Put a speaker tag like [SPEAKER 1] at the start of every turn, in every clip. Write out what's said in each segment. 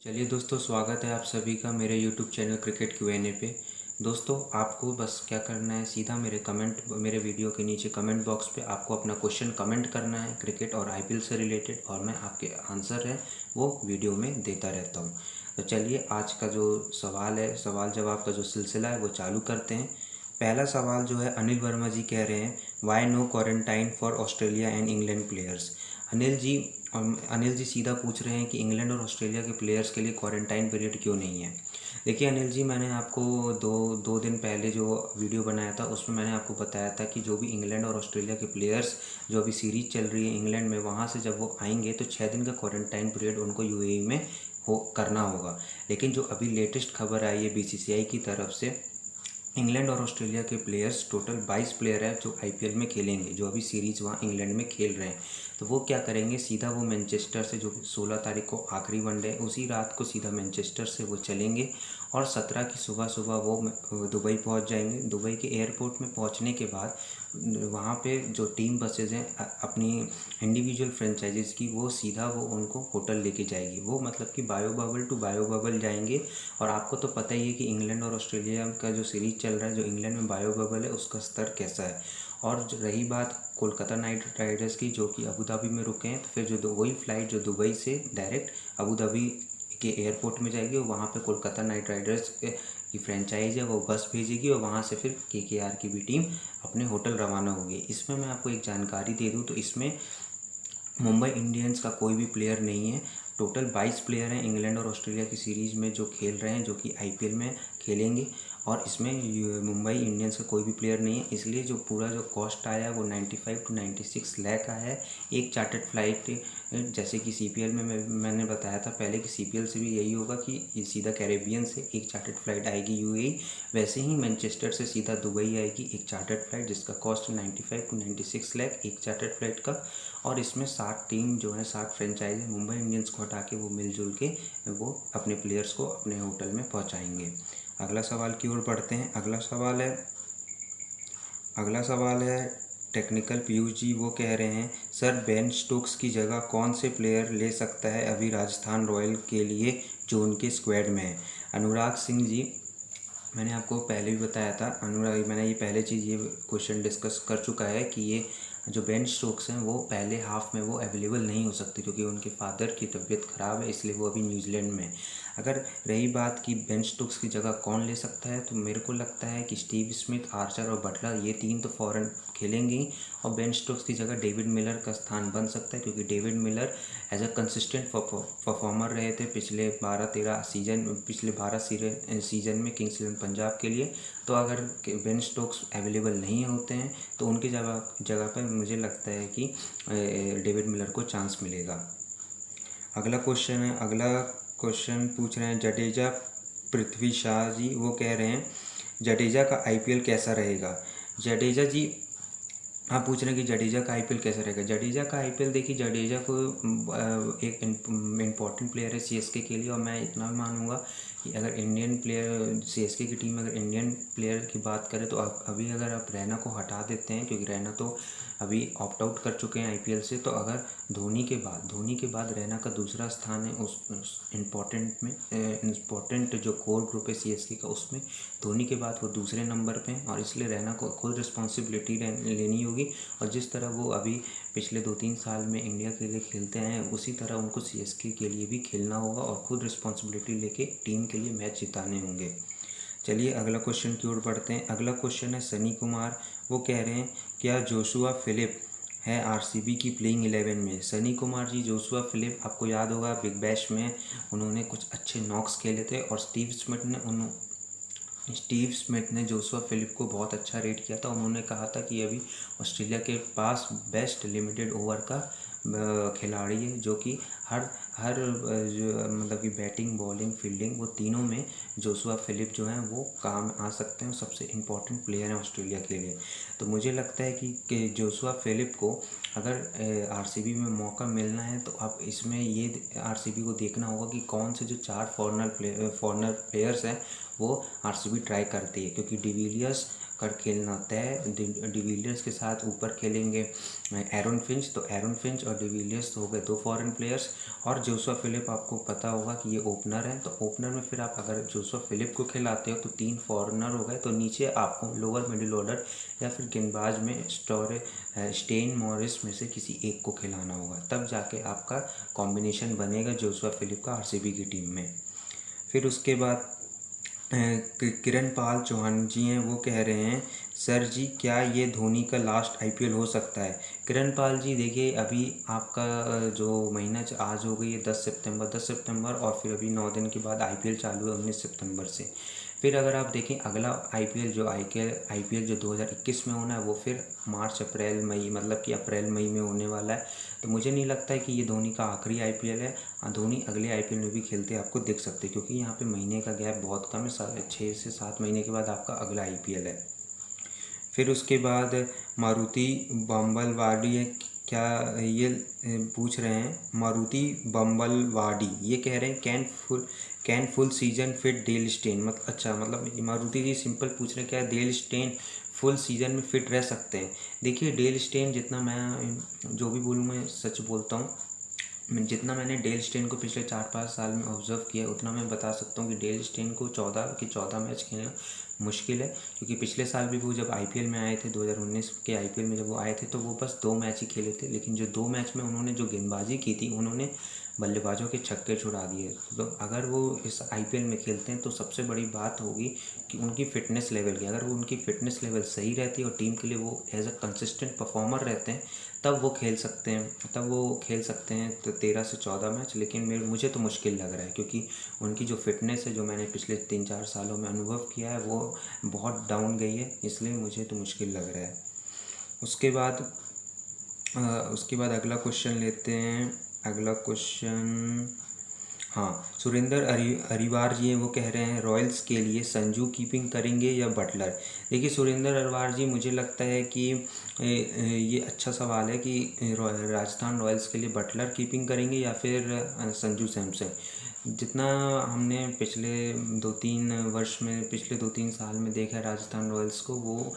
[SPEAKER 1] चलिए दोस्तों, स्वागत है आप सभी का मेरे YouTube चैनल क्रिकेट Q&A पे। दोस्तों, आपको बस क्या करना है, सीधा मेरे वीडियो के नीचे कमेंट बॉक्स पे आपको अपना क्वेश्चन कमेंट करना है क्रिकेट और IPL से रिलेटेड, और मैं आपके आंसर है वो वीडियो में देता रहता हूँ। तो चलिए आज का जो सवाल है, सवाल जवाब का जो सिलसिला है वो चालू करते हैं। पहला सवाल जो है, अनिल वर्मा जी कह रहे हैं, why no quarantine for Australia and England players. Anil ji Anil ji सीधा पूछ रहे हैं कि इंग्लैंड और ऑस्ट्रेलिया के प्लेयर्स के लिए क्वारंटाइन पीरियड क्यों नहीं है। देखिए अनिल जी, मैंने आपको दो दिन पहले जो वीडियो बनाया था उसमें मैंने आपको बताया था कि जो भी इंग्लैंड और ऑस्ट्रेलिया के प्लेयर्स जो अभी सीरीज चल रही है इंग्लैंड में, वहाँ से जब वो आएंगे तो 6 दिन का क्वारंटाइन पीरियड उनको UAE में हो करना होगा। लेकिन जो अभी लेटेस्ट खबर आई है BCCI की तरफ से, इंग्लैंड और ऑस्ट्रेलिया के प्लेयर्स टोटल 22 प्लेयर हैं जो IPL में खेलेंगे, जो अभी सीरीज़ वहाँ इंग्लैंड में खेल रहे हैं। तो वो क्या करेंगे, सीधा वो मैनचेस्टर से, जो 16 तारीख को आखिरी वनडे है, उसी रात को सीधा मैनचेस्टर से वो चलेंगे और 17 की सुबह सुबह वो दुबई पहुँच जाएंगे। दुबई के एयरपोर्ट में पहुँचने के बाद वहाँ पे जो टीम बसेज हैं अपनी इंडिविजुअल फ्रेंचाइजीज़ की, वो सीधा वो उनको होटल लेके जाएगी। वो मतलब कि bio bubble to bio bubble जाएंगे। और आपको तो पता ही है कि इंग्लैंड और ऑस्ट्रेलिया का जो सीरीज़ चल रहा है, जो इंग्लैंड में बायो बबल है, उसका स्तर कैसा है। और रही बात कोलकाता नाइट राइडर्स की, जो कि अबू धाबी में रुके हैं, तो फिर जो वही फ़्लाइट जो दुबई से डायरेक्ट अबू धाबी के एयरपोर्ट में जाएगी और वहाँ पे कोलकाता नाइट राइडर्स की फ्रेंचाइज है वो बस भेजेगी और वहाँ से फिर KKR की भी टीम अपने होटल रवाना होगी। इसमें मैं आपको एक जानकारी दे दूँ तो इसमें मुंबई इंडियंस का कोई भी प्लेयर नहीं है। टोटल 22 प्लेयर हैं इंग्लैंड और ऑस्ट्रेलिया की सीरीज़ में जो खेल रहे हैं, जो कि IPL में खेलेंगे, और इसमें मुंबई इंडियंस का कोई भी प्लेयर नहीं है। इसलिए जो पूरा जो कॉस्ट आया है वो 95 to 96 लाख आया है एक चार्टर्ड फ्लाइट। जैसे कि CPL में मैंने बताया था पहले कि CPL से भी यही होगा कि ये सीधा कैरेबियन से एक चार्टर्ड फ्लाइट आएगी UAE, वैसे ही मैनचेस्टर से सीधा दुबई आएगी एक चार्टर्ड फ्लाइट, जिसका कॉस्ट 95 to 96 लाख एक चार्टर्ड फ्लाइट का। और इसमें 60 टीम जो है, 60 फ्रेंचाइज है, मुंबई इंडियंस को हटा के वो मिलजुल के वो अपने प्लेयर्स को अपने होटल में पहुंचाएंगे। अगला सवाल की ओर बढ़ते हैं। अगला सवाल है टेक्निकल पीयूष जी, वो कह रहे हैं, सर बेन स्टोक्स की जगह कौन से प्लेयर ले सकता है अभी राजस्थान रॉयल के लिए जो उनके स्क्वाड में है। अनुराग सिंह जी, मैंने आपको पहले भी बताया था, अनुराग, मैंने ये पहले चीज़ ये क्वेश्चन डिस्कस कर चुका है कि ये जो बेन स्टोक्स हैं वो पहले हाफ में वो अवेलेबल नहीं हो सकते क्योंकि उनके फादर की तबीयत ख़राब है, इसलिए वो अभी न्यूजीलैंड में है। अगर रही बात कि बेन स्टोक्स की जगह कौन ले सकता है, तो मेरे को लगता है कि स्टीव स्मिथ, आर्चर और बटलर, ये तीन तो फ़ॉरन खेलेंगे ही, और बेन स्टोक्स की जगह डेविड मिलर का स्थान बन सकता है क्योंकि David Miller as a consistent performer रहे थे पिछले 12 सीज़न में किंग्स इलेवन पंजाब के लिए। तो अगर बेन स्टोक्स अवेलेबल नहीं होते हैं तो उनकी जगह पर मुझे लगता है कि डेविड मिलर को चांस मिलेगा। अगला क्वेश्चन पूछ रहे हैं जडेजा पृथ्वी शाह जी, वो कह रहे हैं जडेजा का IPL कैसा रहेगा। जडेजा जी, आप पूछ रहे हैं कि जडेजा का IPL कैसा रहेगा। जडेजा का IPL, देखिए जडेजा को एक इम्पॉर्टेंट प्लेयर है CSK के लिए, और मैं इतना मानूंगा कि अगर इंडियन प्लेयर, CSK की टीम अगर इंडियन प्लेयर की बात करें तो अभी अगर आप रैना को हटा देते हैं, क्योंकि रैना तो अभी ऑप्ट आउट कर चुके हैं IPL से, तो अगर धोनी के बाद रैना का दूसरा स्थान है उस इम्पोर्टेंट जो कोर ग्रुप है CSK का, उसमें धोनी के बाद वो दूसरे नंबर पे हैं, और इसलिए रैना को खुद रिस्पॉन्सिबिलिटी लेनी होगी। और जिस तरह वो अभी पिछले 2-3 साल में इंडिया के लिए खेलते हैं, उसी तरह उनको CSK के लिए भी खेलना होगा और खुद रिस्पॉन्सिबिलिटी लेके टीम के लिए मैच जिताने होंगे। चलिए अगला क्वेश्चन की ओर बढ़ते हैं। अगला क्वेश्चन है सनी कुमार, वो कह रहे हैं, क्या जोशुआ फिलिप है RCB की प्लेइंग 11 में। सनी कुमार जी, जोशुआ फिलिप आपको याद होगा बिग बैश में उन्होंने कुछ अच्छे नॉक्स खेले थे, और स्टीव स्मिथ ने जोशुआ फिलिप को बहुत अच्छा रेट किया था। उन्होंने कहा था कि अभी ऑस्ट्रेलिया के पास बेस्ट लिमिटेड ओवर का खिलाड़ी है, जो कि हर जो मतलब कि बैटिंग, बॉलिंग, फील्डिंग, वो तीनों में जोशुआ फिलिप जो हैं वो काम आ सकते हैं, सबसे इम्पोर्टेंट प्लेयर हैं ऑस्ट्रेलिया के लिए। तो मुझे लगता है कि जोशुआ फिलिप को अगर RCB में मौका मिलना है तो अब इसमें ये RCB को देखना होगा कि कौन से जो 4 फॉरनर प्लेयर्स हैं वो RCB ट्राई करती है, क्योंकि डिविलियर्स कर खेलना तय। डिविलियर्स के साथ ऊपर खेलेंगे एरन फिंच, तो एरन फिंच और डिविलियर्स हो गए 2 फॉरेन प्लेयर्स। और जोशुआ फिलिप आपको पता होगा कि ये ओपनर है, तो ओपनर में फिर आप अगर जोशुआ फिलिप को खिलाते हो तो 3 फॉरेनर हो गए। तो नीचे आपको लोअर मिडिल ऑर्डर या फिर गेंदबाज में स्टेन मॉरिस में से किसी एक को खिलाना होगा, तब जाके आपका कॉम्बिनेशन बनेगा जोशुआ फिलिप का आरसीबी की टीम में। फिर उसके बाद किरण पाल चौहान जी हैं, वो कह रहे हैं सर जी क्या ये धोनी का लास्ट आईपीएल हो सकता है। किरण पाल जी देखिए, अभी आपका जो महीना आज हो गई है 10 सितंबर और फिर अभी 9 दिन के बाद आईपीएल चालू है 19 सितंबर से। फिर अगर आप देखें अगला आईपीएल जो 2021 में होना है वो फिर मार्च अप्रैल मई मतलब कि अप्रैल मई में होने वाला है। तो मुझे नहीं लगता है कि ये धोनी का आखिरी आईपीएल है। धोनी अगले आईपीएल में भी खेलते आपको देख सकते हैं, क्योंकि यहाँ पे महीने का गैप बहुत कम है, 6 से 7 महीने के बाद आपका अगला आईपीएल है। फिर उसके बाद मारुति बम्बलवाडी है, क्या ये पूछ रहे हैं मारुति बम्बलवाडी, ये कह रहे हैं can full season fit Dale Steyn, मतलब मारुति जी सिंपल पूछ रहे हैं क्या डेल स्टेन फुल सीजन में फिट रह सकते हैं। देखिए डेल स्टेन, जितना मैं जो भी बोलूँ मैं सच बोलता हूँ, जितना मैंने डेल स्टेन को पिछले 4-5 साल में ऑब्जर्व किया उतना मैं बता सकता हूँ कि डेल स्टेन को 14 मैच खेलना मुश्किल है। क्योंकि पिछले साल भी वो जब आईपीएल में आए थे 2019 के आईपीएल में जब वो आए थे तो वो बस 2 मैच ही खेले थे, लेकिन जो 2 मैच में उन्होंने जो गेंदबाजी की थी उन्होंने बल्लेबाजों के छक्के छुड़ा दिए। तो अगर वो इस आईपीएल में खेलते हैं तो सबसे बड़ी बात होगी कि उनकी फ़िटनेस लेवल की, अगर वो उनकी फ़िटनेस लेवल सही रहती है और टीम के लिए वो एज अ कंसिस्टेंट परफॉर्मर रहते हैं तब वो खेल सकते हैं तो 13 से 14 मैच। लेकिन मुझे तो मुश्किल लग रहा है, क्योंकि उनकी जो फिटनेस है जो मैंने पिछले 3-4 सालों में अनुभव किया है वो बहुत डाउन गई है, इसलिए मुझे तो मुश्किल लग रहा है। उसके बाद अगला क्वेश्चन लेते हैं। अगला क्वेश्चन, हाँ, सुरेंद्र अरिवार जी हैं, वो कह रहे हैं रॉयल्स के लिए संजू कीपिंग करेंगे या बटलर। देखिए सुरेंद्र अरिवार जी, मुझे लगता है कि ये अच्छा सवाल है कि राजस्थान रॉयल्स के लिए बटलर कीपिंग करेंगे या फिर संजू सैमसन। जितना हमने पिछले 2-3 साल में देखा है राजस्थान रॉयल्स को, वो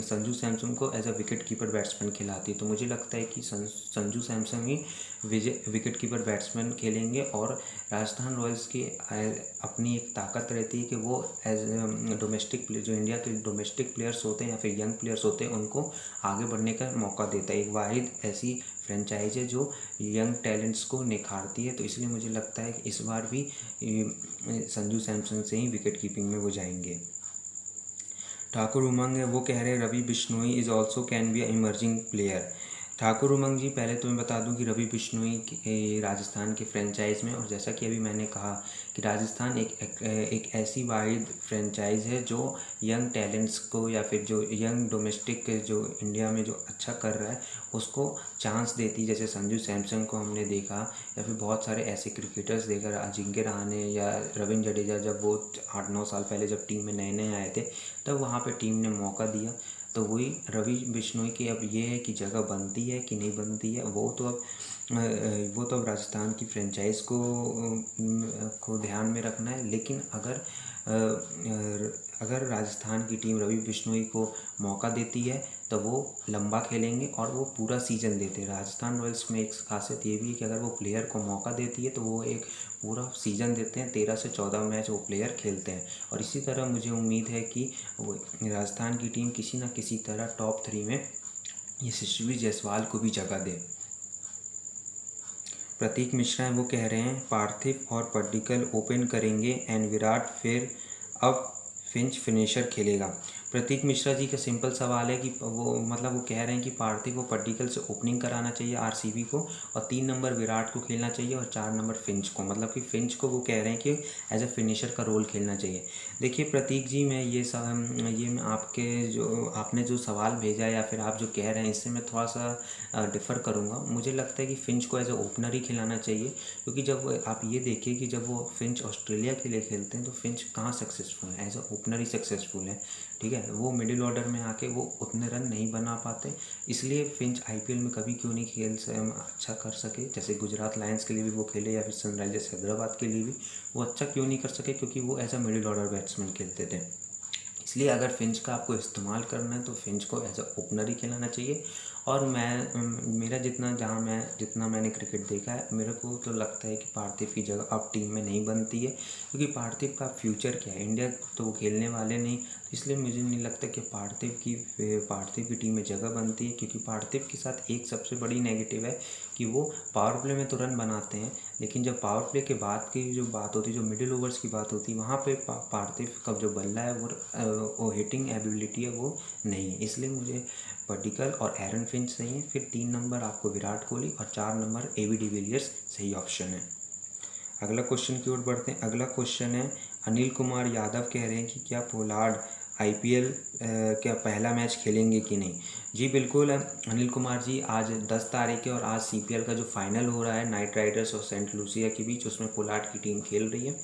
[SPEAKER 1] संजू सैमसन को as a wicket keeper batsman खिलाती है। तो मुझे लगता है कि संजू सैमसन ही विकेट कीपर बैट्समैन खेलेंगे। और राजस्थान रॉयल्स की अपनी एक ताकत रहती है कि वो एज डोमेस्टिक प्लेयर, जो इंडिया के डोमेस्टिक प्लेयर्स होते हैं या फिर यंग प्लेयर्स होते हैं, उनको आगे बढ़ने का मौका देता है। एक वाहिद ऐसी फ्रेंचाइज है जो यंग टैलेंट्स को निखारती है। तो इसलिए मुझे लगता है कि इस बार भी संजू सैमसन से ही विकेट कीपिंग में वो जाएंगे। ठाकुर उमंग है, वो कह रहे हैं Ravi Bishnoi is also can be emerging player. Thakur Umang ji, पहले तो मैं बता दूं कि रवि बिश्नोई राजस्थान के फ्रेंचाइज में, और जैसा कि अभी मैंने कहा कि राजस्थान एक ऐसी वाहिद फ्रेंचाइज है जो यंग टैलेंट्स को या फिर जो यंग डोमेस्टिक जो इंडिया में जो अच्छा कर रहा है उसको चांस देती है। जैसे संजू सैमसन को हमने देखा, या फिर बहुत सारे ऐसे क्रिकेटर्स देखा, अजिंक्य रहाणे या रविंद्र जडेजा, जब वो 8-9 साल पहले जब टीम में नए आए थे तब वहाँ पे टीम ने मौका दिया। तो वही रवि बिश्नोई की अब ये है कि जगह बनती है कि नहीं बनती है, वो तो अब राजस्थान की फ्रेंचाइज को ध्यान में रखना है। लेकिन अगर राजस्थान की टीम रवि बिश्नोई को मौका देती है तो वो लंबा खेलेंगे और वो पूरा सीज़न देते हैं। राजस्थान रॉयल्स में एक खासियत ये भी है कि अगर वो प्लेयर को मौका देती है तो वो एक पूरा सीज़न देते हैं, 13 से 14 मैच वो प्लेयर खेलते हैं। और इसी तरह मुझे उम्मीद है कि राजस्थान की टीम किसी न किसी तरह टॉप 3 में यशस्वी जायसवाल को भी जगह दे। प्रतीक मिश्रा हैं, वो कह रहे हैं पार्थिव और पड्डीकल ओपन करेंगे एंड विराट फिर अब फिंच फिनिशर खेलेगा। प्रतीक मिश्रा जी का सिंपल सवाल है कि वो कह रहे हैं कि पार्थिव और पड्डीकल से ओपनिंग कराना चाहिए आरसीबी को, और 3 नंबर विराट को खेलना चाहिए और 4 नंबर फिंच को, मतलब कि फिंच को वो कह रहे हैं कि एज अ फिनिशर का रोल खेलना चाहिए। देखिए प्रतीक जी, मैं आपने जो सवाल भेजा है या फिर आप जो कह रहे हैं इससे मैं थोड़ा सा डिफ़र करूँगा। मुझे लगता है कि फिंच को एज अ ओपनर ही खिलाना चाहिए, क्योंकि जब आप ये देखिए कि जब वो फिंच ऑस्ट्रेलिया के लिए खेलते हैं तो फिंच कहाँ सक्सेसफुल है, एज अ ओपनर ही सक्सेसफुल है। ठीक है, वो मिडिल ऑर्डर में आके वो उतने रन नहीं बना पाते, इसलिए फिंच आईपीएल में कभी क्यों नहीं अच्छा कर सके। जैसे गुजरात लायंस के लिए भी वो खेले या फिर सनराइजर्स हैदराबाद के लिए भी वो अच्छा क्यों नहीं कर सके, क्योंकि वो as a middle order batsman खेलते थे। इसलिए अगर फिंच का आपको इस्तेमाल करना है तो फिंच को एज अ ओपनर ही खिलाना चाहिए। और मेरा जितना मैंने क्रिकेट देखा है, मेरे को तो लगता है कि पार्थिव की जगह अब टीम में नहीं बनती है, क्योंकि पार्थिव का फ्यूचर क्या है, इंडिया तो वो खेलने वाले नहीं, तो इसलिए मुझे नहीं लगता कि पार्थिव की टीम में जगह बनती है। क्योंकि पार्थिव के साथ एक सबसे बड़ी नेगेटिव है कि वो पावर प्ले में तो रन बनाते हैं, लेकिन जब पावर प्ले के बाद की जो बात होती है, जो मिडिल ओवर्स की बात होती है, वहाँ पे पार्थिव का जो बल्ला है वो हिटिंग एबिलिटी है वो नहीं है। इसलिए मुझे पडिक्कल और एरन फिंच सही है। फिर 3 नंबर आपको विराट कोहली और 4 नंबर एबी डिविलियर्स सही ऑप्शन है। अगला क्वेश्चन की ओर बढ़ते हैं। अगला क्वेश्चन है, अनिल कुमार यादव कह रहे हैं कि क्या पोलार्ड आईपीएल क्या पहला मैच खेलेंगे कि नहीं। जी बिल्कुल अनिल कुमार जी, आज 10 तारीख है और आज सीपीएल का जो फाइनल हो रहा है नाइट राइडर्स और सेंट लूसिया के बीच, उसमें पोलार्ड की टीम खेल रही है।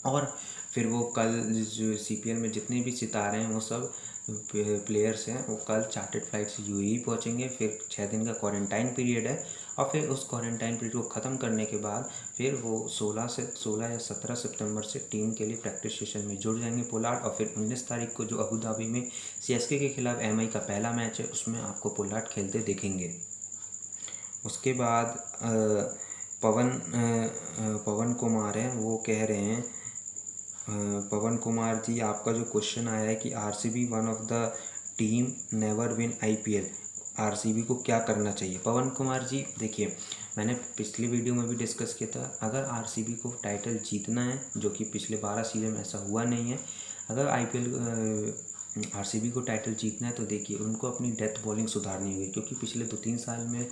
[SPEAKER 1] और फिर वो कल जो सीपीएल में जितने भी सितारे हैं वो सब प्लेयर्स हैं, वो कल चार्टर्ड फ्लाइट से यूएई पहुंचेंगे। फिर 6 दिन का क्वारंटाइन पीरियड है, और फिर उस क्वारंटाइन पीरियड को ख़त्म करने के बाद फिर वो 16 या 17 सितंबर से टीम के लिए प्रैक्टिस सेशन में जुड़ जाएंगे पोलार्ड। और फिर 19 तारीख को जो अबू धाबी में सीएसके के खिलाफ एमआई का पहला मैच है, उसमें आपको पोलार्ड खेलते देखेंगे। उसके बाद पवन कुमार हैं, वो कह रहे हैं, पवन कुमार जी आपका जो क्वेश्चन आया है कि RCB one of the team never win IPL, RCB को क्या करना चाहिए। पवन कुमार जी देखिए, मैंने पिछली वीडियो में भी डिस्कस किया था, अगर आरसीबी को टाइटल जीतना है, जो कि पिछले 12 सीजन में ऐसा हुआ नहीं है, अगर आईपीएल आरसीबी को टाइटल जीतना है तो देखिए उनको अपनी डेथ बॉलिंग सुधारनी होगी। क्योंकि पिछले 2-3 साल में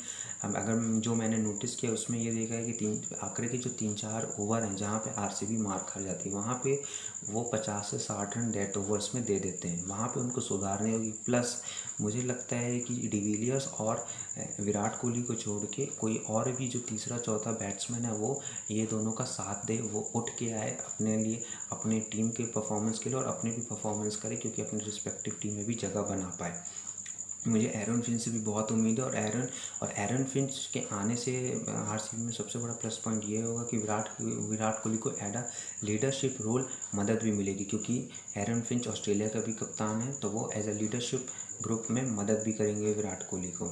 [SPEAKER 1] अगर जो मैंने नोटिस किया उसमें ये देखा है कि आखिरी के जो 3-4 ओवर हैं जहाँ पे आरसीबी मार खा जाती है, वहाँ पे वो 50 से 60 रन डेथ ओवर्स में दे देते हैं, वहाँ पे उनको सुधारनी होगी। प्लस मुझे लगता है कि डिविलियर्स और विराट कोहली को छोड़ के कोई और भी जो तीसरा चौथा बैट्समैन है वो ये दोनों का साथ दे, वो उठ के आए अपने लिए, अपने टीम के परफॉर्मेंस के लिए, और अपने भी परफॉर्मेंस करे, क्योंकि अपने रिस्पेक्टिव टीम में भी जगह बना पाए। मुझे एरन फिंच से भी बहुत उम्मीद है, और एरन फिंच के आने से आरसीबी में सबसे बड़ा प्लस पॉइंट ये होगा कि विराट कोहली को एड अ लीडरशिप रोल मदद भी मिलेगी। क्योंकि एरन फिंच ऑस्ट्रेलिया का भी कप्तान है, तो वो एज अ लीडरशिप ग्रुप में मदद भी करेंगे विराट कोहली को।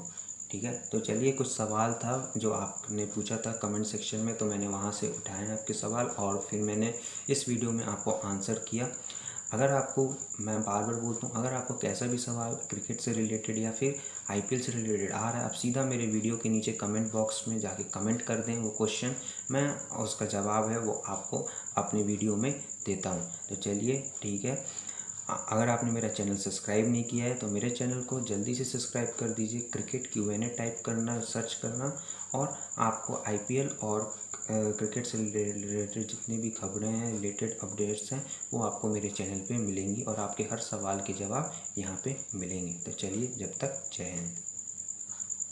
[SPEAKER 1] ठीक है, तो चलिए कुछ सवाल था जो आपने पूछा था कमेंट सेक्शन में, तो मैंने वहाँ से उठाए आपके सवाल और फिर मैंने इस वीडियो में आपको आंसर किया। अगर आपको, मैं बार बार बोलता हूँ, अगर आपको कैसा भी सवाल क्रिकेट से रिलेटेड या फिर आईपीएल से रिलेटेड आ रहा है, आप सीधा मेरे वीडियो के नीचे कमेंट बॉक्स में जाके कमेंट कर दें वो क्वेश्चन, मैं उसका जवाब है वो आपको अपने वीडियो में देता हूँ। तो चलिए ठीक है, अगर आपने मेरा चैनल सब्सक्राइब नहीं किया है तो मेरे चैनल को जल्दी से सब्सक्राइब कर दीजिए। क्रिकेट Q&A टाइप करना, सर्च करना, और आपको आईपीएल और क्रिकेट से रिलेटेड जितनी भी खबरें हैं, रिलेटेड अपडेट्स हैं, वो आपको मेरे चैनल पे मिलेंगी, और आपके हर सवाल के जवाब यहाँ पे मिलेंगे। तो चलिए, जब तक जय हिंद।